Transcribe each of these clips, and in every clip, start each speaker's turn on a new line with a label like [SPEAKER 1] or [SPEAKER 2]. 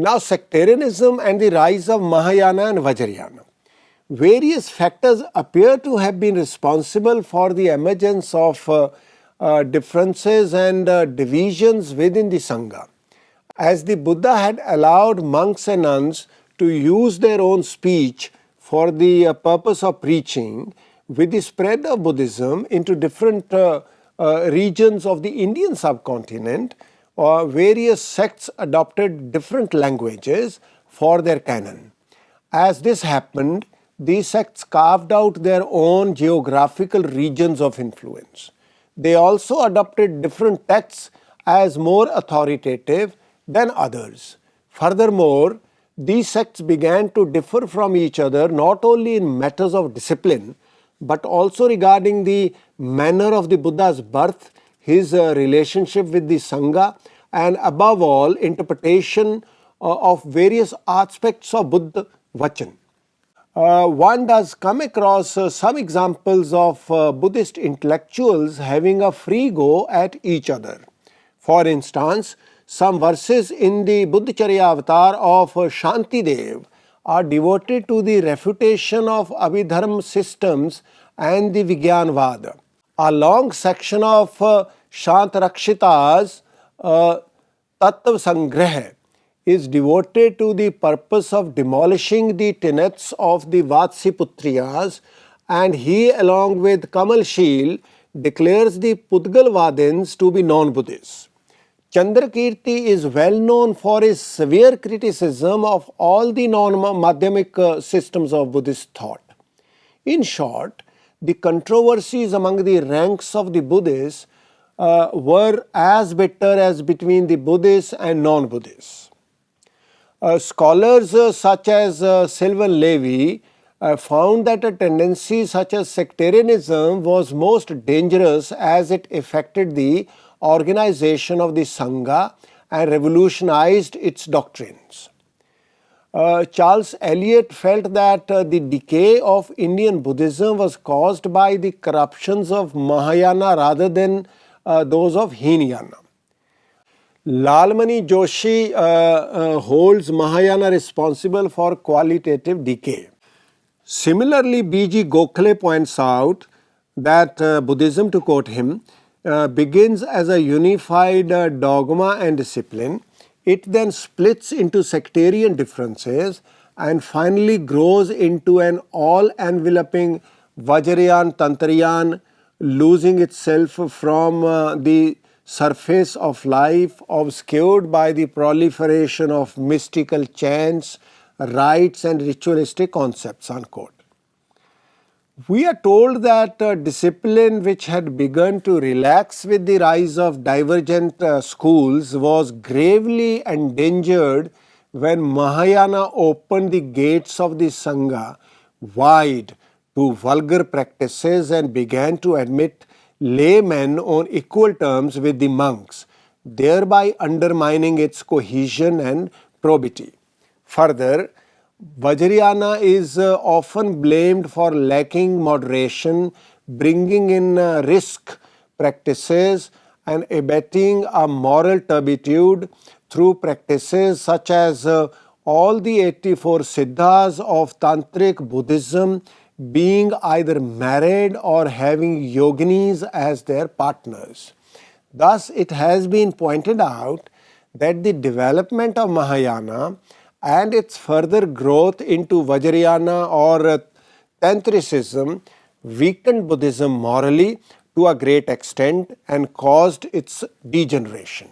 [SPEAKER 1] Now, sectarianism and the rise of Mahayana and Vajrayana. Various factors appear to have been responsible for the emergence of differences and divisions within the Sangha. As the Buddha had allowed monks and nuns to use their own speech for the purpose of preaching, with the spread of Buddhism into different regions of the Indian subcontinent, various sects adopted different languages for their canon. As this happened, these sects carved out their own geographical regions of influence. They also adopted different texts as more authoritative than others. Furthermore, these sects began to differ from each other not only in matters of discipline, but also regarding the manner of the Buddha's birth, his relationship with the Sangha, and above all, interpretation of various aspects of Buddha Vachan. One does come across some examples of Buddhist intellectuals having a free go at each other. For instance, some verses in the Buddhacharya avatar of Shantidev are devoted to the refutation of Abhidharma systems and the Vigyanvada. A long section of Shantarakshita's Tattva Sangrah is devoted to the purpose of demolishing the tenets of the Vatsiputriyas, and he, along with Kamalshil, declares the Pudgalvadins to be non-Buddhists. Chandrakirti is well known for his severe criticism of all the non-Madhyamik systems of Buddhist thought. In short, the controversies among the ranks of the Buddhists were as bitter as between the Buddhists and non-Buddhists. Scholars such as Sylvan Levy found that a tendency such as sectarianism was most dangerous as it affected the organization of the Sangha and revolutionized its doctrines. Charles Eliot felt that the decay of Indian Buddhism was caused by the corruptions of Mahayana rather than those of Hinayana. Lalmani Joshi holds Mahayana responsible for qualitative decay. Similarly, B.G. Gokhale points out that Buddhism, to quote him, begins as a unified dogma and discipline. It then splits into sectarian differences and finally grows into an all-enveloping Vajrayan Tantrayan, losing itself from the surface of life, obscured by the proliferation of mystical chants, rites and ritualistic concepts, unquote. We are told that discipline, which had begun to relax with the rise of divergent schools, was gravely endangered when Mahayana opened the gates of the Sangha wide to vulgar practices and began to admit laymen on equal terms with the monks, thereby undermining its cohesion and probity. Further, Vajrayana is often blamed for lacking moderation, bringing in risk practices and abetting a moral turpitude through practices such as all the 84 siddhas of Tantric Buddhism being either married or having yoginis as their partners. Thus, it has been pointed out that the development of Mahayana and its further growth into Vajrayana or Tantricism weakened Buddhism morally to a great extent and caused its degeneration.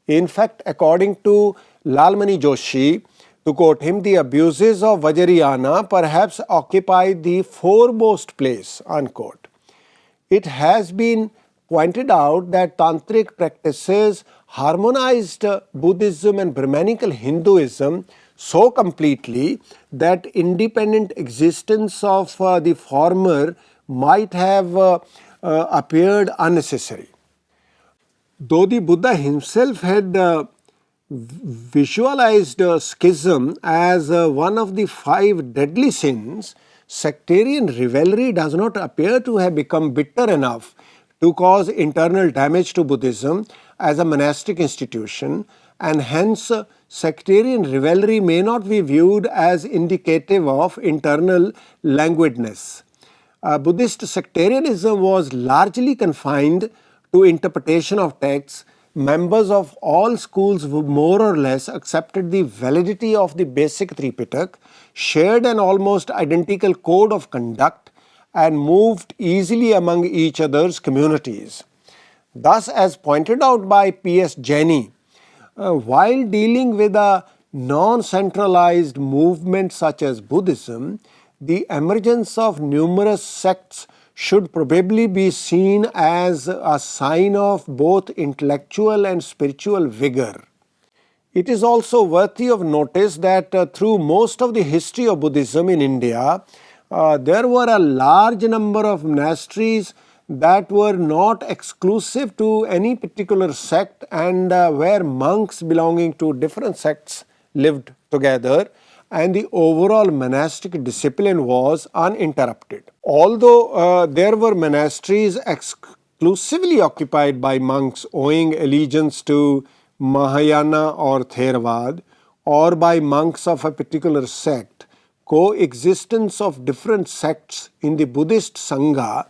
[SPEAKER 1] In fact, according to Lalmani Joshi, to quote him, the abuses of Vajrayana perhaps occupied the foremost place, unquote. It has been pointed out that Tantric practices harmonized Buddhism and Brahmanical Hinduism so completely that independent existence of the former might have appeared unnecessary. Though the Buddha himself had visualized schism as one of the 5 deadly sins, sectarian rivalry does not appear to have become bitter enough to cause internal damage to Buddhism as a monastic institution, and hence sectarian rivalry may not be viewed as indicative of internal languidness. Buddhist sectarianism was largely confined to interpretation of texts. Members of all schools who more or less accepted the validity of the basic Tripitaka, shared an almost identical code of conduct, and moved easily among each other's communities. Thus, as pointed out by P.S. Jaini, while dealing with a non-centralized movement such as Buddhism, the emergence of numerous sects should probably be seen as a sign of both intellectual and spiritual vigor. It is also worthy of notice that through most of the history of Buddhism in India, there were a large number of monasteries that were not exclusive to any particular sect and where monks belonging to different sects lived together, and the overall monastic discipline was uninterrupted. Although there were monasteries exclusively occupied by monks owing allegiance to Mahayana or Theravada, or by monks of a particular sect, coexistence of different sects in the Buddhist Sangha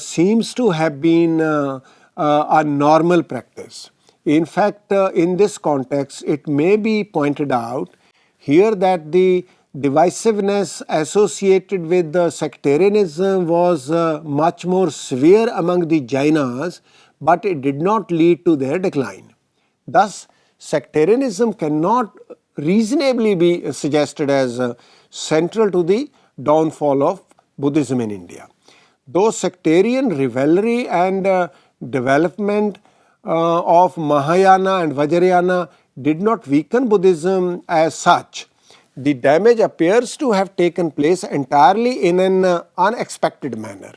[SPEAKER 1] seems to have been a normal practice. In fact, in this context, it may be pointed out here that the divisiveness associated with the sectarianism was much more severe among the Jainas, but it did not lead to their decline. Thus, sectarianism cannot reasonably be suggested as central to the downfall of Buddhism in India. Though sectarian rivalry and development of Mahayana and Vajrayana did not weaken Buddhism as such, the damage appears to have taken place entirely in an unexpected manner.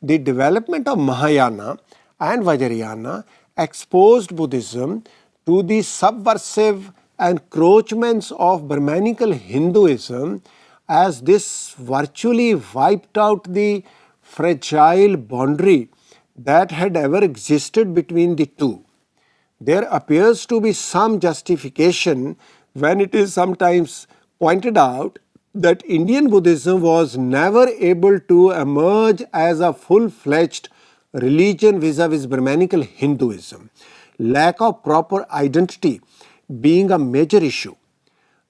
[SPEAKER 1] The development of Mahayana and Vajrayana exposed Buddhism to the subversive encroachments of Brahmanical Hinduism, as this virtually wiped out the fragile boundary that had ever existed between the two. There appears to be some justification when it is sometimes pointed out that Indian Buddhism was never able to emerge as a full-fledged religion vis-a-vis Brahmanical Hinduism, lack of proper identity being a major issue.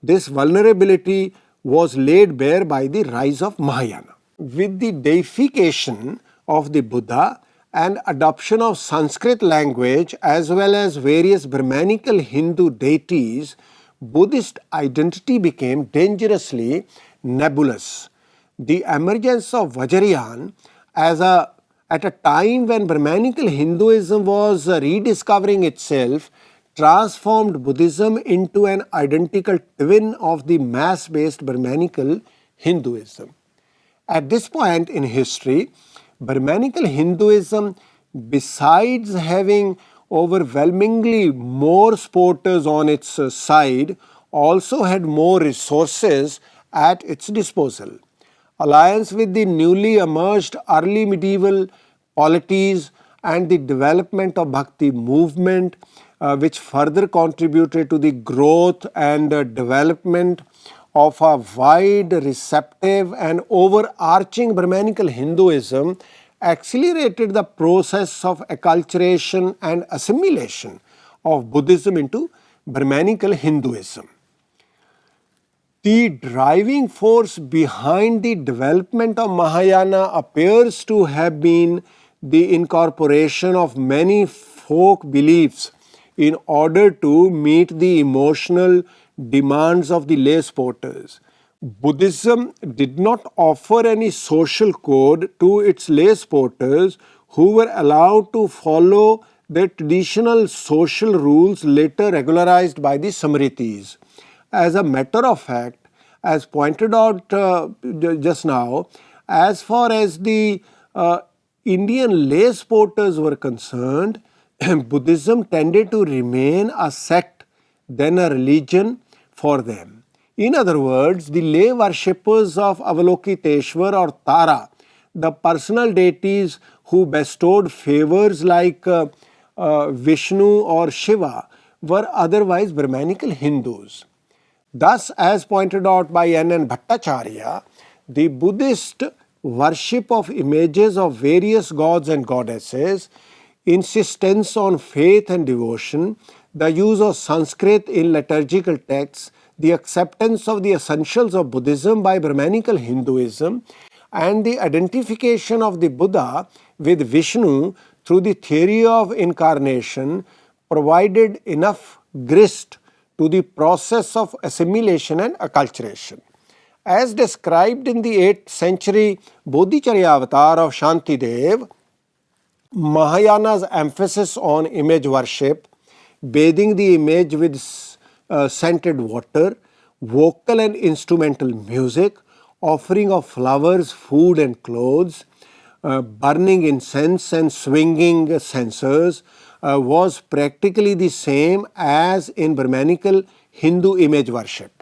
[SPEAKER 1] This vulnerability was laid bare by the rise of Mahayana. With the deification of the Buddha and adoption of Sanskrit language as well as various Brahmanical Hindu deities, Buddhist identity became dangerously nebulous. The emergence of Vajrayana at a time when Brahmanical Hinduism was rediscovering itself transformed Buddhism into an identical twin of the mass-based Brahmanical Hinduism. At this point in history, Brahmanical Hinduism, besides having overwhelmingly more supporters on its side, also had more resources at its disposal. Alliance with the newly emerged early medieval polities and the development of Bhakti movement, which further contributed to the growth and development of a wide, receptive and overarching Brahmanical Hinduism, accelerated the process of acculturation and assimilation of Buddhism into Brahmanical Hinduism. The driving force behind the development of Mahayana appears to have been the incorporation of many folk beliefs in order to meet the emotional demands of the lay supporters. Buddhism did not offer any social code to its lay supporters, who were allowed to follow the traditional social rules later regularized by the Smritis. As a matter of fact, as pointed out just now, as far as the Indian lay supporters were concerned, Buddhism tended to remain a sect than a religion for them. In other words, the lay worshippers of Avalokiteshwar or Tara, the personal deities who bestowed favors like Vishnu or Shiva, were otherwise Brahmanical Hindus. Thus, as pointed out by N. Bhattacharya, the Buddhist worship of images of various gods and goddesses, insistence on faith and devotion, the use of Sanskrit in liturgical texts, the acceptance of the essentials of Buddhism by Brahmanical Hinduism, and the identification of the Buddha with Vishnu through the theory of incarnation provided enough grist to the process of assimilation and acculturation. As described in the 8th century Bodhicharya avatar of Shantidev, Mahayana's emphasis on image worship, bathing the image with scented water, vocal and instrumental music, offering of flowers, food and clothes, burning incense and swinging censers was practically the same as in Brahmanical Hindu image worship.